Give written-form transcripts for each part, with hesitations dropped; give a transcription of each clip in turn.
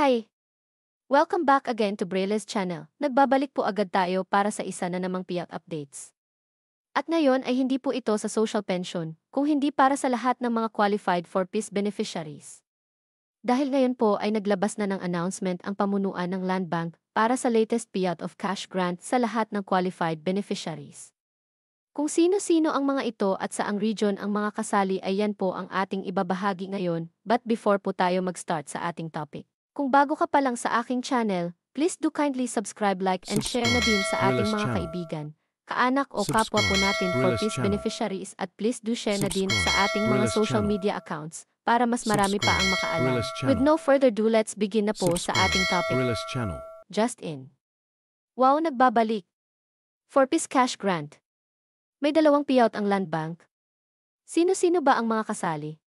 Hi! Welcome back again to Brayle's channel. Nagbabalik po agad tayo para sa isa na namang payout updates. At ngayon ay hindi po ito sa social pension, kung hindi para sa lahat ng mga qualified for PIS beneficiaries. Dahil ngayon po ay naglabas na ng announcement ang pamunuan ng Land Bank para sa latest payout of cash grant sa lahat ng qualified beneficiaries. Kung sino-sino ang mga ito at saang region ang mga kasali ay yan po ang ating ibabahagi ngayon, but before po tayo mag-start sa ating topic. Kung bago ka pa lang sa aking channel, please do kindly subscribe, like, and share na din sa ating mga kaibigan, kaanak o kapwa po natin for PIS beneficiaries, at please do share na din sa ating mga social media accounts para mas marami pa ang makaalam. With no further ado, let's begin na po sa ating topic. Just in. Wow, nagbabalik! For PIS cash grant. May dalawang payout ang Land Bank. Sino-sino ba ang mga kasali?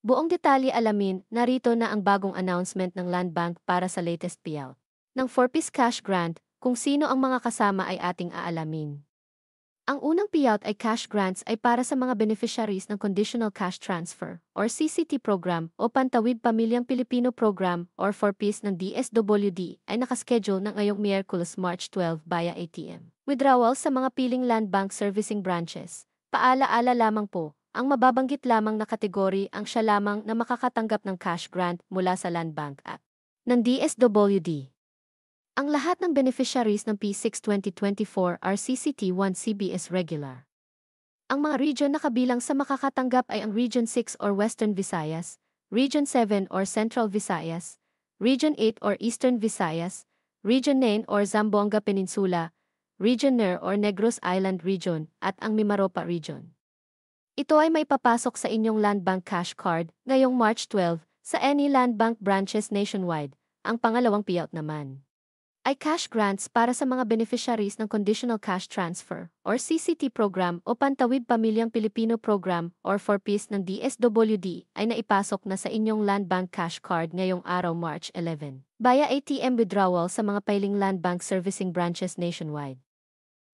Buong detalye alamin, narito na ang bagong announcement ng Land Bank para sa latest payout ng 4-piece cash grant. Kung sino ang mga kasama ay ating aalamin. Ang unang payout ay cash grants ay para sa mga beneficiaries ng Conditional Cash Transfer or CCT program o Pantawid Pamilyang Pilipino program or 4-piece ng DSWD ay nakaschedule ng ngayong Miyerkules March 12 via ATM. Withdrawal sa mga piling Land Bank servicing branches. Paalaala lamang po, ang mababanggit lamang na kategory ang siya lamang na makakatanggap ng cash grant mula sa Land Bank at ng DSWD. Ang lahat ng beneficiaries ng P6 2024 are CCT1 CBS regular. Ang mga region na kabilang sa makakatanggap ay ang Region 6 or Western Visayas, Region 7 or Central Visayas, Region 8 or Eastern Visayas, Region 9 or Zamboanga Peninsula, Region NER or Negros Island Region, at ang Mimaropa Region. Ito ay may papasok sa inyong Land Bank cash card ngayong March 12 sa any Land Bank branches nationwide. Ang pangalawang payout naman ay cash grants para sa mga beneficiaries ng Conditional Cash Transfer or CCT program o Pantawid Pamilyang Pilipino program or 4-piece ng DSWD ay naipasok na sa inyong Land Bank cash card ngayong araw March 11 via ATM withdrawal sa mga piling Land Bank servicing branches nationwide.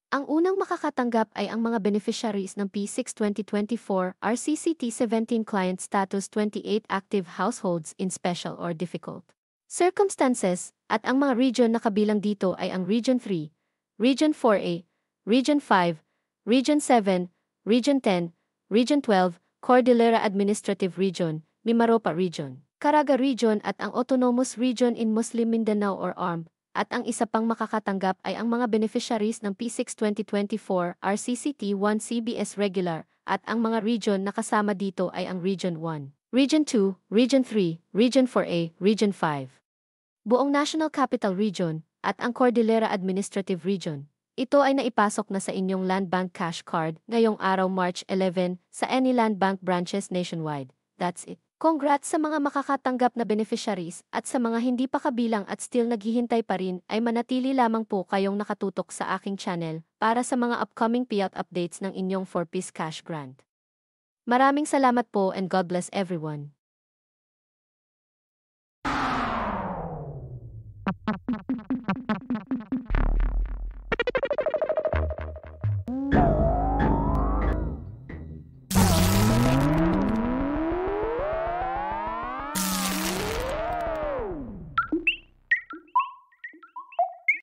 Ang unang makakatanggap ay ang mga beneficiaries ng P6 2024 RCCT 17 Client Status 28 Active Households in Special or Difficult Circumstances, at ang mga region na kabilang dito ay ang Region 3, Region 4A, Region 5, Region 7, Region 10, Region 12, Cordillera Administrative Region, Mimaropa Region, Caraga Region at ang Autonomous Region in Muslim Mindanao or ARM. At ang isa pang makakatanggap ay ang mga beneficiaries ng P6 2024 RCCT1 CBS regular, at ang mga region na kasama dito ay ang Region 1, Region 2, Region 3, Region 4A, Region 5, Buong National Capital Region, at ang Cordillera Administrative Region. Ito ay naipasok na sa inyong Land Bank cash card ngayong araw March 11 sa any Land Bank branches nationwide. That's it. Congrats sa mga makakatanggap na beneficiaries, at sa mga hindi pa kabilang at still naghihintay pa rin ay manatili lamang po kayong nakatutok sa aking channel para sa mga upcoming payout updates ng inyong 4-piece cash grant. Maraming salamat po and God bless everyone.